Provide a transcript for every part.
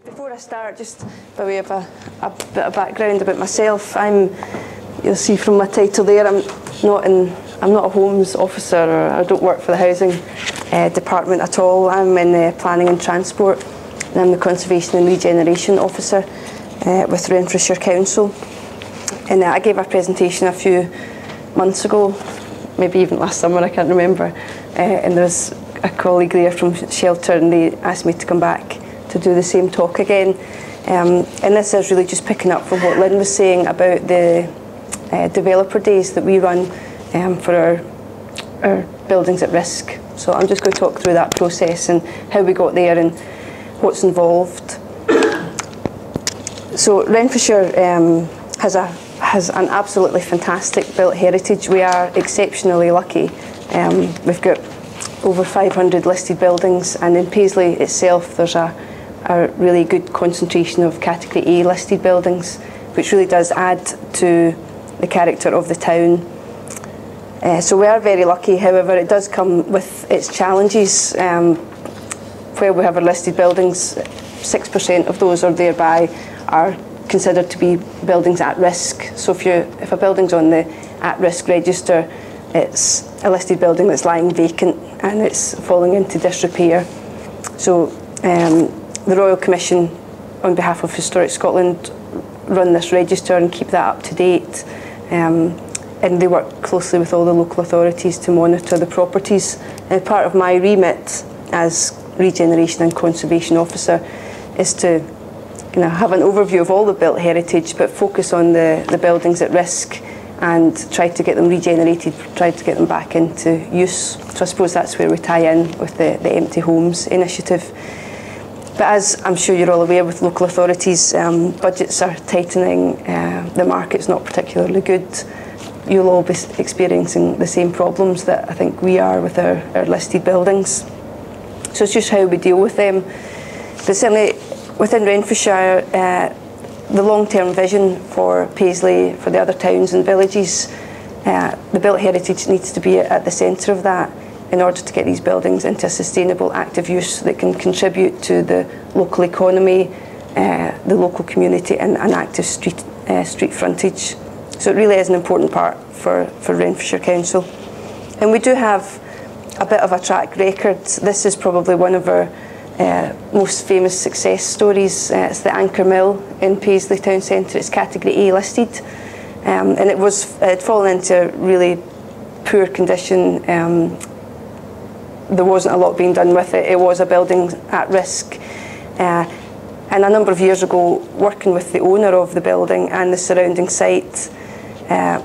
Before I start, just by way of a bit of background about myself, you'll see from my title there, I'm not a homes officer, or I don't work for the housing department at all. I'm in planning and transport, and I'm the conservation and regeneration officer with Renfrewshire Council. And I gave a presentation a few months ago, maybe even last summer, I can't remember, and there was a colleague there from Shelter, and they asked me to come back to do the same talk again. And this is really just picking up from what Lynn was saying about the developer days that we run for our buildings at risk. So I'm just going to talk through that process and how we got there and what's involved. So Renfrewshire has an absolutely fantastic built heritage. We are exceptionally lucky. We've got over 500 listed buildings, and in Paisley itself there's a really good concentration of category A listed buildings, which really does add to the character of the town. So we are very lucky. However, it does come with its challenges. Where we have our listed buildings, 6% of those or thereby are considered to be buildings at risk. So if a building's on the at-risk register, it's a listed building that's lying vacant and it's falling into disrepair. So the Royal Commission, on behalf of Historic Scotland, run this register and keep that up to date. And they work closely with all the local authorities to monitor the properties. And part of my remit as Regeneration and Conservation Officer is to have an overview of all the built heritage, but focus on the buildings at risk and try to get them regenerated, try to get them back into use. So I suppose that's where we tie in with the Empty Homes initiative. But as I'm sure you're all aware, with local authorities, budgets are tightening, the market's not particularly good. You'll all be experiencing the same problems that I think we are with our listed buildings. So it's just how we deal with them. But certainly within Renfrewshire, the long-term vision for Paisley, for the other towns and villages, the built heritage needs to be at the centre of that in order to get these buildings into a sustainable active use that can contribute to the local economy, the local community, and an active street frontage. So it really is an important part for Renfrewshire Council. And we do have a bit of a track record. This is probably one of our most famous success stories. It's the Anchor Mill in Paisley Town Centre. It's category A listed, and it had fallen into really poor condition. There wasn't a lot being done with it. It was a building at risk. And a number of years ago, working with the owner of the building and the surrounding site,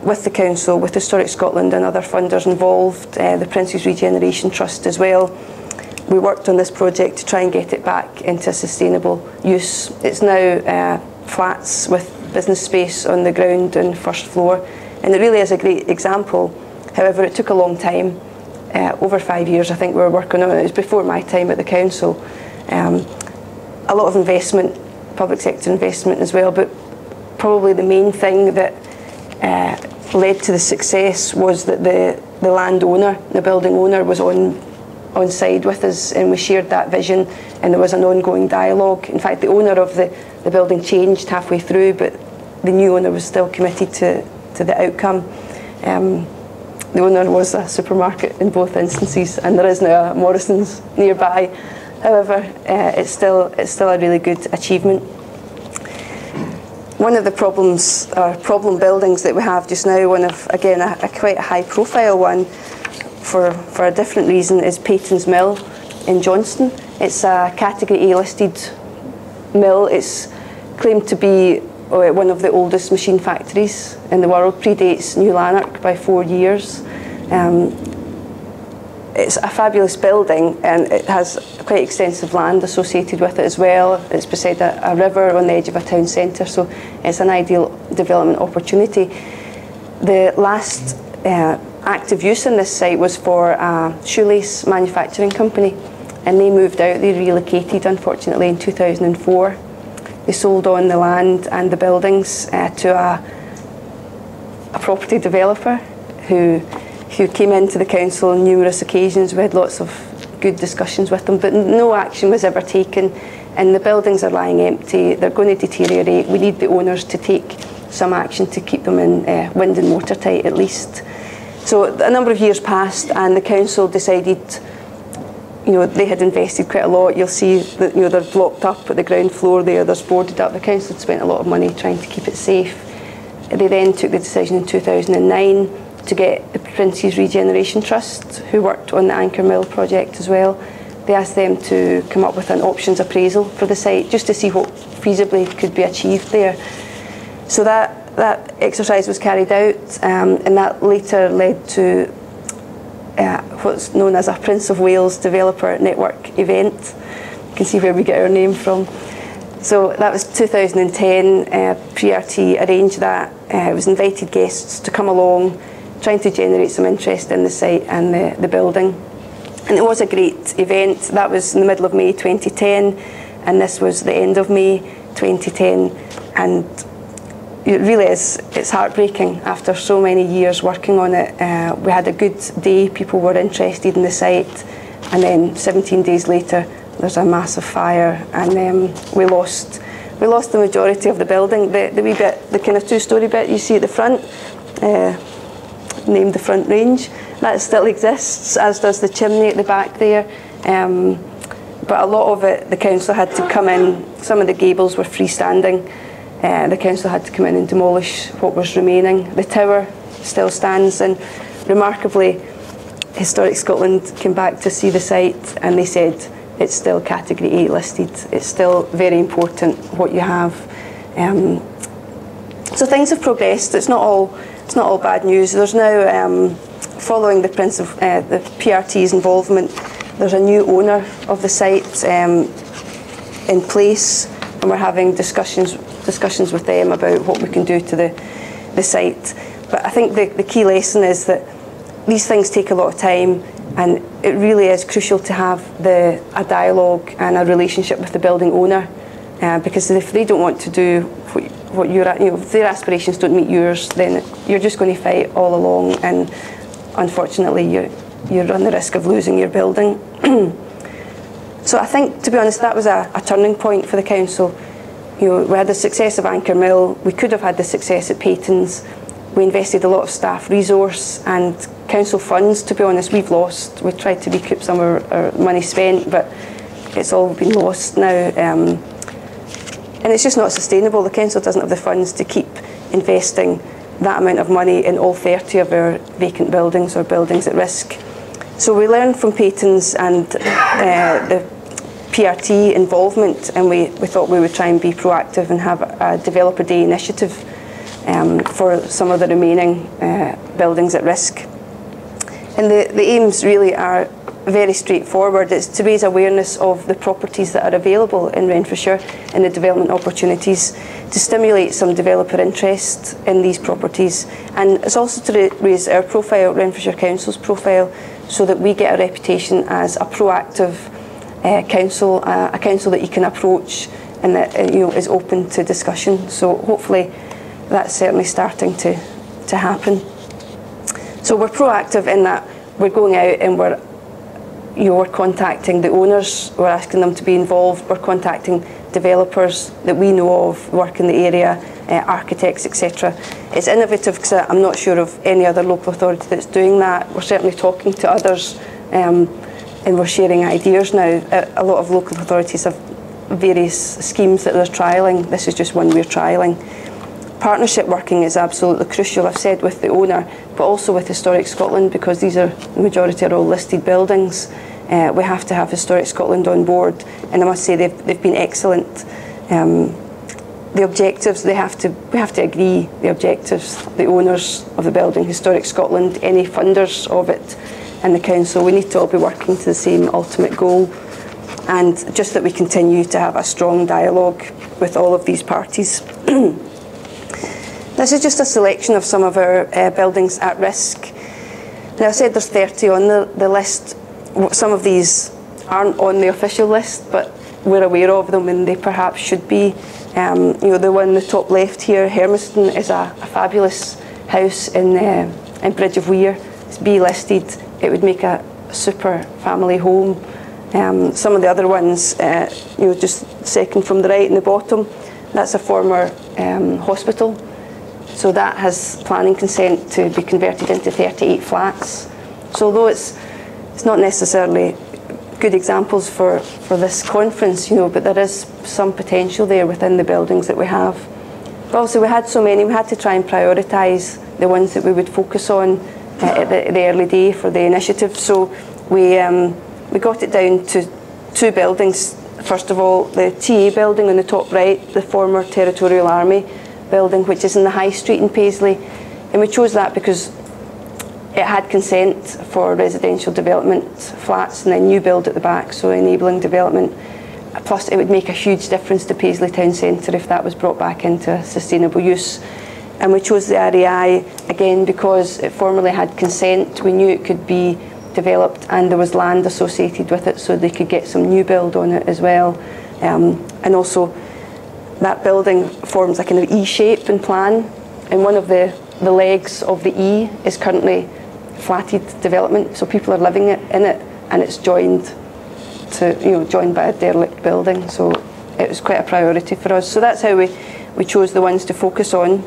with the council, with Historic Scotland and other funders involved, the Prince's Regeneration Trust as well, we worked on this project to try and get it back into sustainable use. It's now flats with business space on the ground and first floor, and it really is a great example. However, it took a long time. Over 5 years I think we were working on it. It was before my time at the council. A lot of investment, public sector investment as well, but probably the main thing that led to the success was that the landowner, the building owner, was on side with us, and we shared that vision, and there was an ongoing dialogue. In fact, the owner of the building changed halfway through, but the new owner was still committed to the outcome. The owner was a supermarket in both instances, and there is now a Morrison's nearby. However, it's still a really good achievement. One of the problem buildings that we have just now, again a quite high profile one for a different reason, is Peyton's Mill in Johnston. It's a category A listed mill. It's claimed to be one of the oldest machine factories in the world, predates New Lanark by 4 years. It's a fabulous building, and it has quite extensive land associated with it as well. It's beside a river on the edge of a town centre, so it's an ideal development opportunity. The last active use in this site was for a shoelace manufacturing company, and they moved out. They relocated, unfortunately, in 2004. They sold on the land and the buildings to a property developer who came into the council on numerous occasions. We had lots of good discussions with them, but no action was ever taken. and the buildings are lying empty, they're going to deteriorate. We need the owners to take some action to keep them in wind and watertight at least. So a number of years passed, and the council decided, they had invested quite a lot. You'll see that they're blocked up at the ground floor there, there's boarded up. The council had spent a lot of money trying to keep it safe. They then took the decision in 2009 to get the Princes Regeneration Trust, who worked on the Anchor Mill project as well. They asked them to come up with an options appraisal for the site, just to see what feasibly could be achieved there. So that exercise was carried out, and that later led to what's known as a Prince of Wales Developer Network event. You can see where we get our name from. So that was 2010, PRT arranged that. It was invited guests to come along, trying to generate some interest in the site and the building. And it was a great event. That was in the middle of May 2010, and this was the end of May 2010. And it really is, it's heartbreaking after so many years working on it. We had a good day, people were interested in the site, and then 17 days later, there's a massive fire, and we lost the majority of the building. The wee bit, the kind of two-storey bit you see at the front, named the Front Range, that still exists, as does the chimney at the back there. But a lot of it, the council had to come in. Some of the gables were freestanding. The council had to come in and demolish what was remaining. The tower still stands, and remarkably, Historic Scotland came back to see the site, and they said it's still Category 8 listed. It's still very important what you have. So things have progressed. It's not all bad news. There's now, following the the PRT's involvement, there's a new owner of the site in place, and we're having discussions with them about what we can do to the site. But I think the key lesson is that these things take a lot of time, and it really is crucial to have a dialogue and a relationship with the building owner, because if they don't want to do what if their aspirations don't meet yours, then you're just going to fight all along, and unfortunately you run the risk of losing your building. So I think, to be honest, that was a turning point for the council. We had the success of Anchor Mill. We could have had the success at Peytons. We invested a lot of staff resource and council funds. To be honest, we've lost. We tried to recoup some of our money spent, but it's all been lost now. And it's just not sustainable. The council doesn't have the funds to keep investing that amount of money in all 30 of our vacant buildings or buildings at risk. So we learned from Peytons and the PRT involvement, and we thought we would try and be proactive and have a developer day initiative for some of the remaining buildings at risk. And the aims really are very straightforward. It's to raise awareness of the properties that are available in Renfrewshire and the development opportunities, to stimulate some developer interest in these properties, and it's also to raise our profile, Renfrewshire Council's profile, so that we get a reputation as a proactive council, a council that you can approach and that is open to discussion. So hopefully that's certainly starting to happen. So we're proactive in that we're going out and we're contacting the owners, we're asking them to be involved, we're contacting developers that we know of, work in the area, architects, etc. It's innovative because I'm not sure of any other local authority that's doing that. We're certainly talking to others, and we're sharing ideas now. A lot of local authorities have various schemes that they're trialling. This is just one we're trialling. Partnership working is absolutely crucial, I've said, with the owner, but also with Historic Scotland, because these are, the majority are all listed buildings. We have to have Historic Scotland on board, and I must say they've been excellent. The objectives, we have to agree the objectives, the owners of the building, Historic Scotland, any funders of it, and the council. We need to all be working to the same ultimate goal, and just that we continue to have a strong dialogue with all of these parties. This is just a selection of some of our buildings at risk. Now, I said there's 30 on the list. Some of these aren't on the official list, but we're aware of them and they perhaps should be. The one in the top left here, Hermiston, is a fabulous house in Bridge of Weir. It's B listed. It would make a super family home. Some of the other ones, just second from the right in the bottom, that's a former hospital. So that has planning consent to be converted into 38 flats. So although it's not necessarily good examples for this conference, but there is some potential there within the buildings that we have. But also we had so many, we had to try and prioritise the ones that we would focus on at the early day for the initiative. So we got it down to 2 buildings. First of all, the TA building on the top right, the former Territorial Army building, which is in the High Street in Paisley. And we chose that because it had consent for residential development flats and then new build at the back, so enabling development. Plus, it would make a huge difference to Paisley Town Centre if that was brought back into sustainable use. And we chose the REI again because it formerly had consent. We knew it could be developed and there was land associated with it, so they could get some new build on it as well. And also, that building forms a kind of E shape in plan, and one of the legs of the E is currently flatted development, so people are living in it, and it's joined by a derelict building. So it was quite a priority for us. So that's how we chose the ones to focus on,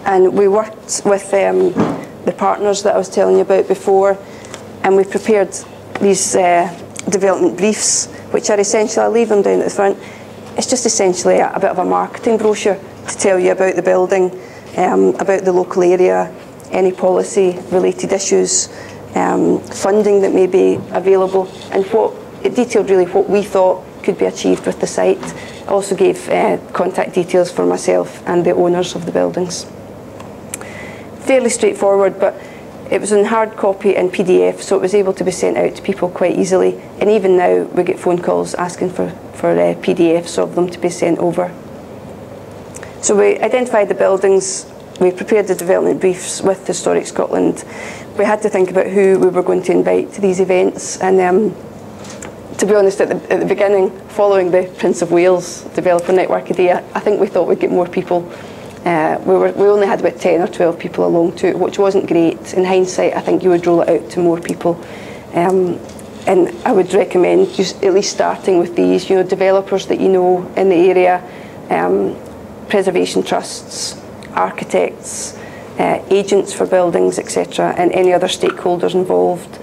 and we worked with the partners that I was telling you about before, and we prepared these development briefs, which are essentially, I'll leave them down at the front. It's just essentially a bit of a marketing brochure to tell you about the building, about the local area, any policy related issues, funding that may be available, and it detailed really what we thought could be achieved with the site. I also gave contact details for myself and the owners of the buildings. Fairly straightforward, but it was in hard copy and PDF, so it was able to be sent out to people quite easily. And even now we get phone calls asking for PDFs of them to be sent over. So we identified the buildings, we prepared the development briefs with Historic Scotland. We had to think about who we were going to invite to these events, and to be honest, at the beginning, following the Prince of Wales Developer Network idea, I think we thought we'd get more people. We only had about 10 or 12 people along to it, which wasn't great. In hindsight, I think you would roll it out to more people. And I would recommend just at least starting with these, developers that you know in the area, preservation trusts, architects, agents for buildings, etc., and any other stakeholders involved.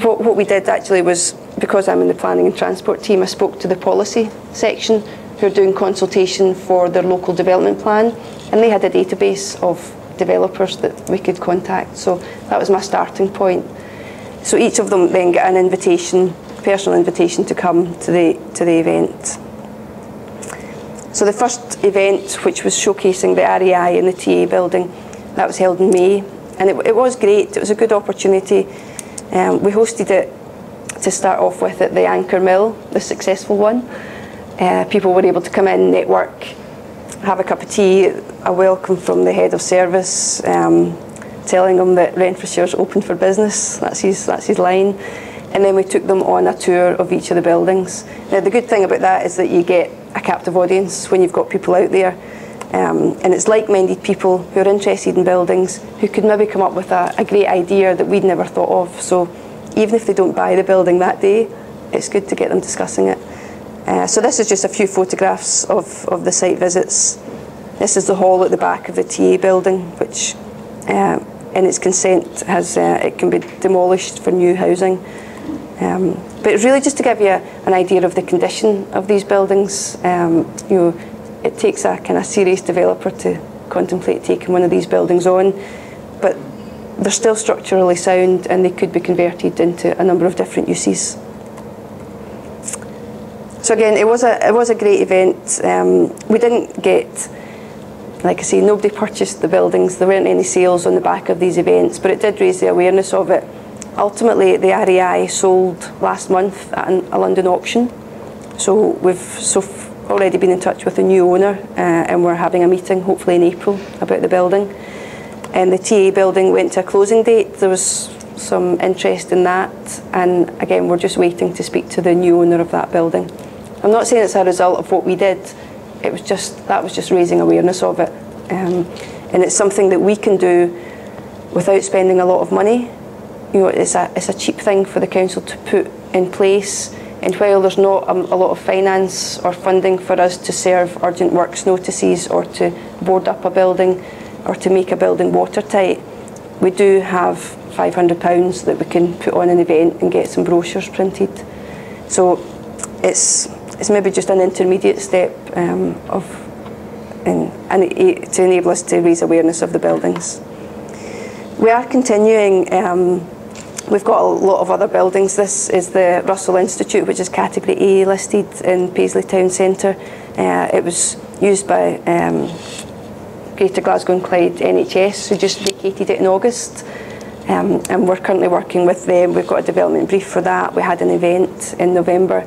What we did actually was, because I'm in the planning and transport team, I spoke to the policy section who are doing consultation for their local development plan, and they had a database of developers that we could contact. So that was my starting point. So each of them then got an invitation, personal invitation, to come to the event. So the first event, which was showcasing the REI in the TA building, that was held in May, and it was great. It was a good opportunity. We hosted it to start off with at the Anchor Mill, the successful one. People were able to come in, network, have a cup of tea, a welcome from the head of service, telling them that Renfrewshire's open for business. That's his line. And then we took them on a tour of each of the buildings. Now the good thing about that is that you get a captive audience when you've got people out there. And it's like-minded people who are interested in buildings, who could maybe come up with a great idea that we'd never thought of. So even if they don't buy the building that day, it's good to get them discussing it. So this is just a few photographs of the site visits. This is the hall at the back of the TA building, which in its consent has it can be demolished for new housing. But it's really just to give you an idea of the condition of these buildings. It takes a kind of serious developer to contemplate taking one of these buildings on, but they're still structurally sound and they could be converted into a number of different uses. So again, it was a great event. We didn't get, like I say, nobody purchased the buildings. There weren't any sales on the back of these events, but it did raise the awareness of it. Ultimately, the REI sold last month at a London auction. So we've already been in touch with the new owner, and we're having a meeting, hopefully in April, about the building. And the TA building went to a closing date. There was some interest in that, and again, we're just waiting to speak to the new owner of that building. I'm not saying it's a result of what we did. That was just raising awareness of it, and it's something that we can do without spending a lot of money. It's a cheap thing for the council to put in place. And while there's not a lot of finance or funding for us to serve urgent works notices or to board up a building or to make a building watertight, we do have £500 that we can put on an event and get some brochures printed. So it's maybe just an intermediate step to enable us to raise awareness of the buildings. We are continuing. We've got a lot of other buildings. This is the Russell Institute, which is category A listed in Paisley Town Centre. It was used by Greater Glasgow and Clyde NHS, who just vacated it in August. And we're currently working with them. We've got a development brief for that. We had an event in November.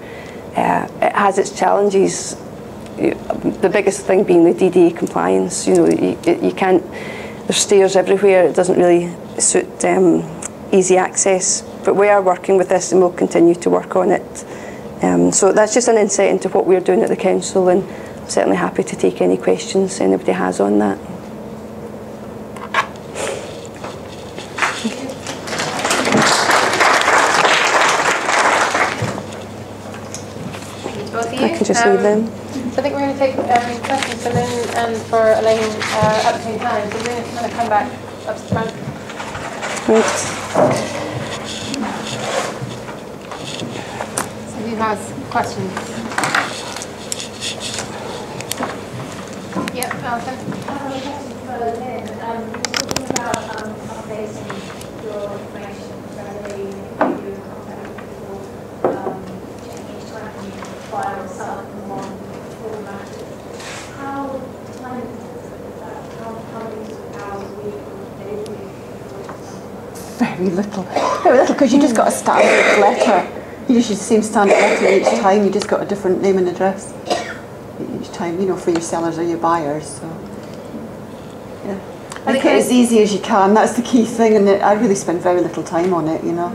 It has its challenges. The biggest thing being the DDA compliance. You know, you can't. There's stairs everywhere. It doesn't really suit easy access. But we are working with this, and we'll continue to work on it. So that's just an insight into what we're doing at the council, and I'm certainly happy to take any questions anybody has on that. I can just leave them. So I think we're going to take questions for Lynn and for Elaine at the same time. So Lynn is going to come back up to the front. Thanks. So who has questions? Yeah, Alison. I have a question for Lynn. You're talking about updating your information regularly, you contact people, checking each time you file some on format. How time intensive is that? How many hours a week or days a week? Very little, because you just got a standard letter. You just use the same standard letter each time. You just got a different name and address each time, you know, for your sellers or your buyers. So, yeah, make it as easy as you can. That's the key thing, and I really spend very little time on it, you know.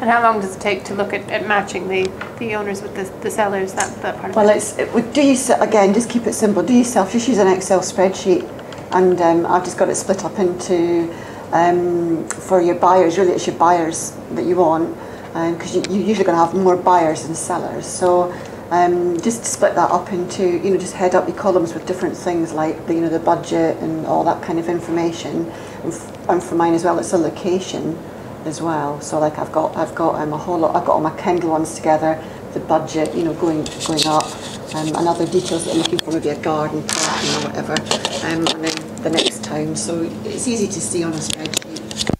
And how long does it take to look at matching the owners with the sellers? That part of well, it? Do you again? Just keep it simple. Do yourself. Just use an Excel spreadsheet, and I've just got it split up into. For your buyers, really it's your buyers that you want, because you're usually going to have more buyers than sellers. So just split that up into, you know, just head up your columns with different things like the, you know, the budget and all that kind of information. And for mine as well, it's a location as well. So like I've got a whole lot. I've got all my Kindle ones together, the budget, you know, going up, and other details that I'm looking for, maybe a garden, parking or whatever, and then the next time. So it's easy to see on a spreadsheet.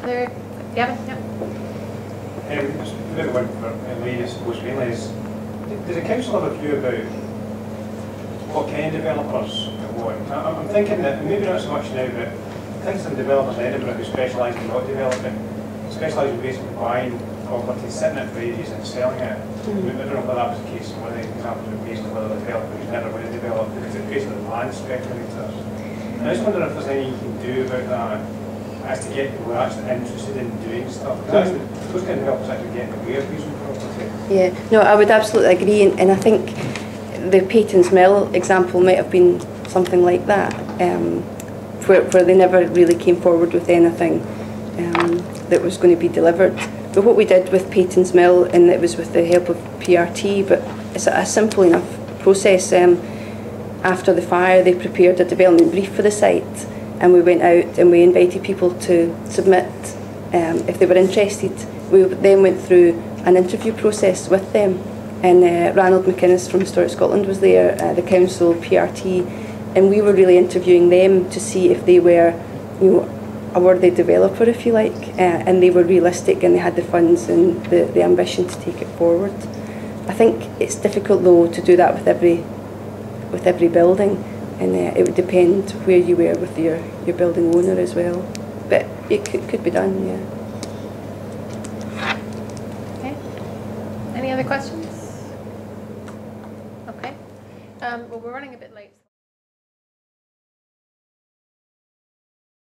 There, yeah. Just a bit of one for Elaine, I suppose, mainly is, does the council have a view about what kind of developers it want? I'm thinking that, maybe not so much now, but I think some developers in Edinburgh who specialise in not developing, specialise in basically buying property, sitting it for ages and selling it. I don't know whether that was the case in one of the examples of basically whether the developers never would have developed because it's basically land speculators. And I just wonder if there's anything you can do about that as to get people who are actually interested in doing stuff. Because those kind of developers actually getting away with using property. Yeah, no, I would absolutely agree, and I think the Peyton's Mill example might have been something like that, where they never really came forward with anything that was going to be delivered. But what we did with Peyton's Mill, and it was with the help of PRT, but it's a simple enough process. After the fire, they prepared a development brief for the site, and we went out and we invited people to submit if they were interested. We then went through an interview process with them, and Ranald McInnes from Historic Scotland was there, the council, PRT, and we were really interviewing them to see if they were, you know, a worthy developer, if you like, and they were realistic and they had the funds and the ambition to take it forward. I think it's difficult though to do that with every building, and it would depend where you were with your building owner as well. But it could be done, yeah. Okay. Any other questions? Okay. Well, we're running a bit late.